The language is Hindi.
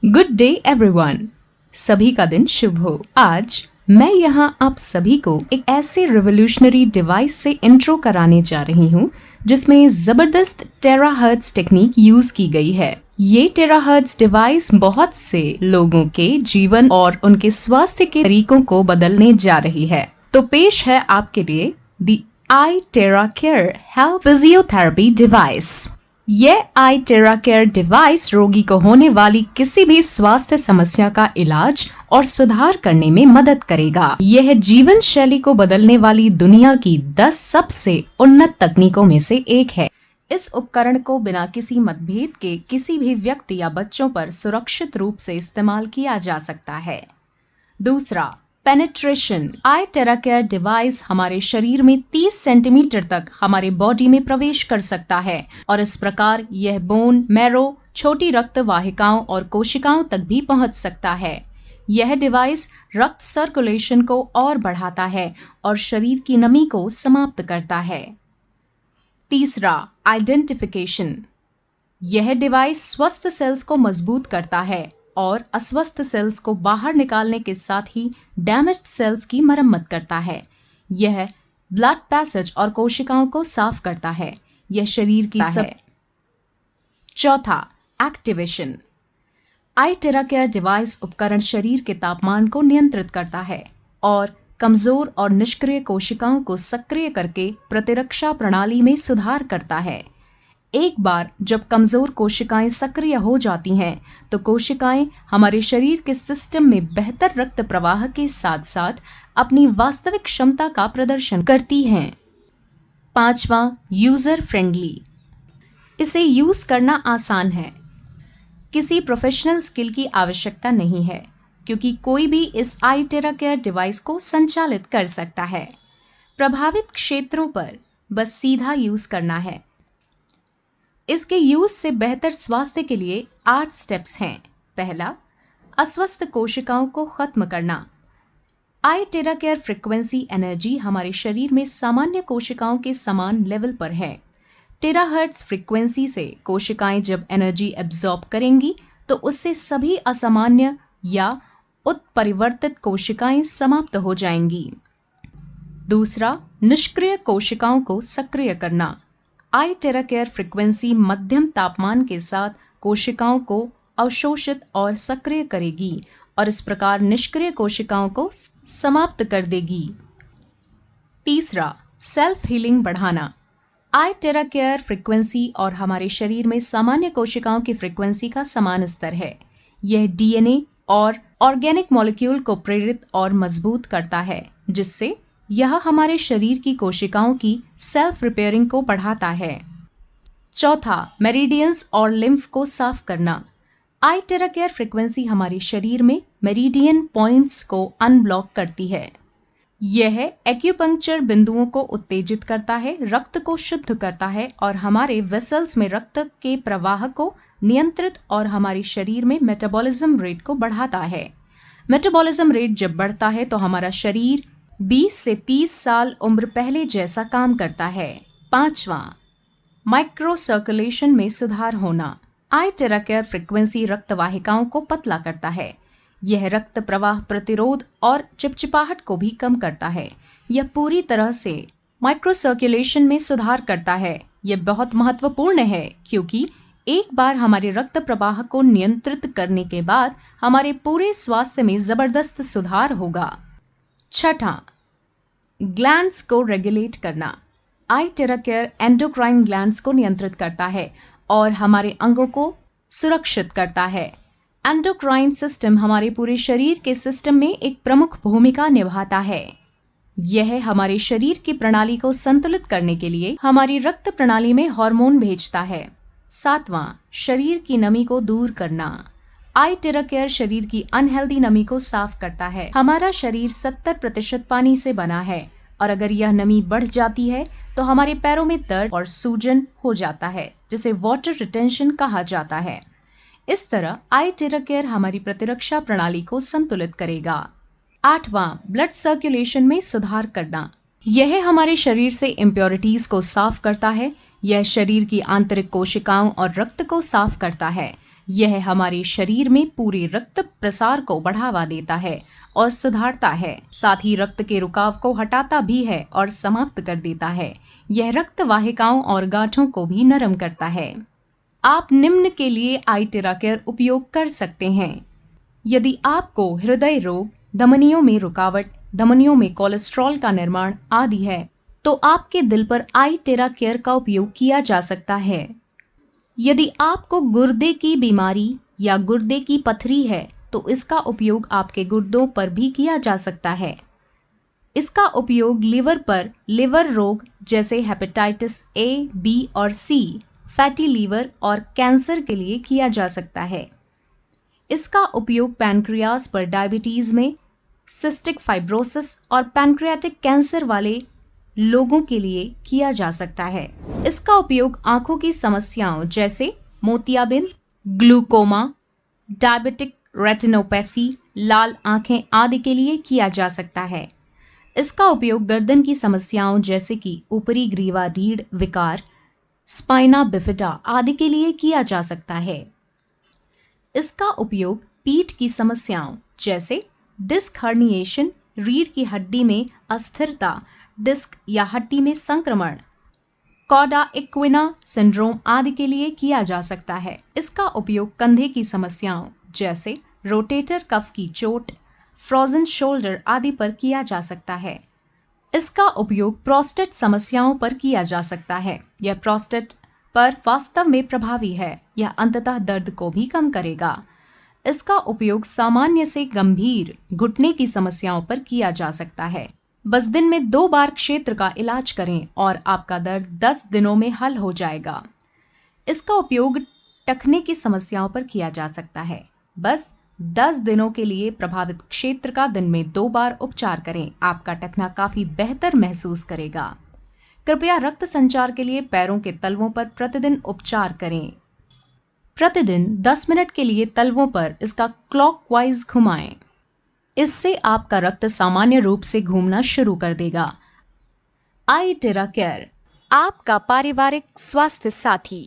Good day everyone. सभी का दिन शुभ हो। आज मैं यहाँ आप सभी को एक ऐसे रिवोल्यूशनरी डिवाइस से इंट्रो कराने जा रही हूँ जिसमें जबरदस्त टेराहर्ट्ज टेक्निक यूज की गई है। ये टेराहर्ट्ज डिवाइस बहुत से लोगों के जीवन और उनके स्वास्थ्य के तरीकों को बदलने जा रही है। तो पेश है आपके लिए दी आई टेरा केयर हेल्थ फिजियोथेरेपी डिवाइस। यह आई टेरा केयर डिवाइस रोगी को होने वाली किसी भी स्वास्थ्य समस्या का इलाज और सुधार करने में मदद करेगा। यह जीवन शैली को बदलने वाली दुनिया की 10 सबसे उन्नत तकनीकों में से एक है। इस उपकरण को बिना किसी मतभेद के किसी भी व्यक्ति या बच्चों पर सुरक्षित रूप से इस्तेमाल किया जा सकता है। दूसरा, पेनिट्रेशन। आई टेरा केयर डिवाइस हमारे शरीर में 30 सेंटीमीटर तक हमारे बॉडी में प्रवेश कर सकता है और इस प्रकार यह बोन, मैरो, छोटी रक्त वाहिकाओं और कोशिकाओं तक भी पहुंच सकता है। यह डिवाइस रक्त सर्कुलेशन को और बढ़ाता है और शरीर की नमी को समाप्त करता है। तीसरा, आइडेंटिफिकेशन। यह डिवाइस स्वस्थ सेल्स को मजबूत करता है और अस्वस्थ सेल्स को बाहर निकालने के साथ ही डैमेज्ड सेल्स की मरम्मत करता है। यह ब्लड पैसेज और कोशिकाओं को साफ करता है। यह शरीर की चौथा, एक्टिवेशन। आई टेरा केयर डिवाइस उपकरण शरीर के तापमान को नियंत्रित करता है और कमजोर और निष्क्रिय कोशिकाओं को सक्रिय करके प्रतिरक्षा प्रणाली में सुधार करता है। एक बार जब कमजोर कोशिकाएं सक्रिय हो जाती हैं, तो कोशिकाएं हमारे शरीर के सिस्टम में बेहतर रक्त प्रवाह के साथ साथ अपनी वास्तविक क्षमता का प्रदर्शन करती हैं। पांचवा, यूजर फ्रेंडली। इसे यूज करना आसान है। किसी प्रोफेशनल स्किल की आवश्यकता नहीं है क्योंकि कोई भी इस आई टेरा केयर डिवाइस को संचालित कर सकता है। प्रभावित क्षेत्रों पर बस सीधा यूज करना है। इसके यूज से बेहतर स्वास्थ्य के लिए 8 स्टेप्स हैं। पहला, अस्वस्थ कोशिकाओं को खत्म करना। आई टेरा केयर फ्रीक्वेंसी एनर्जी हमारे शरीर में सामान्य कोशिकाओं के समान लेवल पर है। टेराहर्ट्ज फ्रीक्वेंसी से कोशिकाएं जब एनर्जी एब्जॉर्ब करेंगी तो उससे सभी असामान्य या उत्परिवर्तित कोशिकाएं समाप्त हो जाएंगी। दूसरा, निष्क्रिय कोशिकाओं को सक्रिय करना। आई टेरा केयर फ्रीक्वेंसी मध्यम तापमान के साथ कोशिकाओं को अवशोषित और सक्रिय करेगी और इस प्रकार निष्क्रिय कोशिकाओं को समाप्त कर देगी। तीसरा, सेल्फ हीलिंग बढ़ाना। आई टेरा केयर फ्रीक्वेंसी और हमारे शरीर में सामान्य कोशिकाओं की फ्रीक्वेंसी का समान स्तर है। यह डीएनए और ऑर्गेनिक मॉलिक्यूल को प्रेरित और मजबूत करता है, जिससे यह हमारे शरीर की कोशिकाओं की सेल्फ रिपेयरिंग को बढ़ाता है। चौथा, मेरिडियंस और लिम्फ को साफ करना। आई टेरा केयर फ्रीक्वेंसी हमारे शरीर में मेरिडियन पॉइंट्स को अनब्लॉक करती है। यह एक्यूपंक्चर बिंदुओं को उत्तेजित करता है, रक्त को शुद्ध करता है और हमारे वेसल्स में रक्त के प्रवाह को नियंत्रित और हमारे शरीर में मेटाबॉलिज्म रेट को बढ़ाता है। मेटाबॉलिज्म रेट जब बढ़ता है तो हमारा शरीर 20 से 30 साल उम्र पहले जैसा काम करता है। पांचवा, माइक्रो सर्कुलेशन में सुधार होना। आई टेरा केयर फ्रीक्वेंसी रक्त वाहिकाओं को पतला करता है। यह रक्त प्रवाह प्रतिरोध और चिपचिपाहट को भी कम करता है। यह पूरी तरह से माइक्रो सर्कुलेशन में सुधार करता है। यह बहुत महत्वपूर्ण है क्योंकि एक बार हमारे रक्त प्रवाह को नियंत्रित करने के बाद हमारे पूरे स्वास्थ्य में जबरदस्त सुधार होगा। छठा, ग्लैंड्स को रेगुलेट करना। आई टेरा केयर एंडोक्राइन ग्लैंड्स को नियंत्रित करता है और हमारे अंगों को सुरक्षित करता है। एंडोक्राइन सिस्टम हमारे पूरे शरीर के सिस्टम में एक प्रमुख भूमिका निभाता है। यह हमारे शरीर की प्रणाली को संतुलित करने के लिए हमारी रक्त प्रणाली में हार्मोन भेजता है। सातवां, शरीर की नमी को दूर करना। आई टेरा केयर शरीर की अनहेल्दी नमी को साफ करता है। हमारा शरीर 70% पानी से बना है और अगर यह नमी बढ़ जाती है तो हमारे पैरों में दर्द और सूजन हो जाता है, जिसे वाटर रिटेंशन कहा जाता है। इस तरह आई टेरा केयर हमारी प्रतिरक्षा प्रणाली को संतुलित करेगा। आठवां, ब्लड सर्कुलेशन में सुधार करना। यह हमारे शरीर से इम्प्योरिटीज को साफ करता है। यह शरीर की आंतरिक कोशिकाओं और रक्त को साफ करता है। यह हमारे शरीर में पूरे रक्त प्रसार को बढ़ावा देता है और सुधारता है। साथ ही रक्त के रुकाव को हटाता भी है और समाप्त कर देता है। यह रक्त वाहिकाओं और गांठों को भी नरम करता है। आप निम्न के लिए आई टेराकेयर उपयोग कर सकते हैं। यदि आपको हृदय रोग, धमनियों में रुकावट, धमनियों में कोलेस्ट्रॉल का निर्माण आदि है, तो आपके दिल पर आई टेराकेयर का उपयोग किया जा सकता है। यदि आपको गुर्दे की बीमारी या गुर्दे की पथरी है, तो इसका उपयोग आपके गुर्दों पर भी किया जा सकता है। इसका उपयोग लिवर पर लिवर रोग जैसे हेपेटाइटिस ए, बी और सी, फैटी लीवर और कैंसर के लिए किया जा सकता है। इसका उपयोग पैनक्रियाज पर डायबिटीज में, सिस्टिक फाइब्रोसिस और पैनक्रियाटिक कैंसर वाले लोगों के लिए किया जा सकता है। इसका उपयोग आंखों की समस्याओं जैसे मोतियाबिंद, ग्लूकोमा, डायबिटिक रेटिनोपैथी, लाल आंखें आदि के लिए किया जा सकता है। इसका उपयोग गर्दन की समस्याओं जैसे कि ऊपरी ग्रीवा रीढ़ विकार, स्पाइना बिफिडा आदि के लिए किया जा सकता है। इसका उपयोग पीठ की समस्याओं जैसे डिस्क हर्निएशन, रीढ़ की हड्डी में अस्थिरता, डिस्क या हड्डी में संक्रमण, कॉडा इक्विना सिंड्रोम आदि के लिए किया जा सकता है। इसका उपयोग कंधे की समस्याओं जैसे रोटेटर कफ की चोट, फ्रोजन शोल्डर आदि पर किया जा सकता है। इसका उपयोग प्रोस्टेट समस्याओं पर किया जा सकता है। यह प्रोस्टेट पर वास्तव में प्रभावी है। यह अंततः दर्द को भी कम करेगा। इसका उपयोग सामान्य से गंभीर घुटने की समस्याओं पर किया जा सकता है। बस दिन में 2 बार क्षेत्र का इलाज करें और आपका दर्द 10 दिनों में हल हो जाएगा। इसका उपयोग टखने की समस्याओं पर किया जा सकता है। बस 10 दिनों के लिए प्रभावित क्षेत्र का दिन में 2 बार उपचार करें। आपका टखना काफी बेहतर महसूस करेगा। कृपया रक्त संचार के लिए पैरों के तलवों पर प्रतिदिन उपचार करें। प्रतिदिन 10 मिनट के लिए तलवों पर इसका क्लॉकवाइज घुमाएं। इससे आपका रक्त सामान्य रूप से घूमना शुरू कर देगा। आई टेराकेयर, आपका पारिवारिक स्वास्थ्य साथी।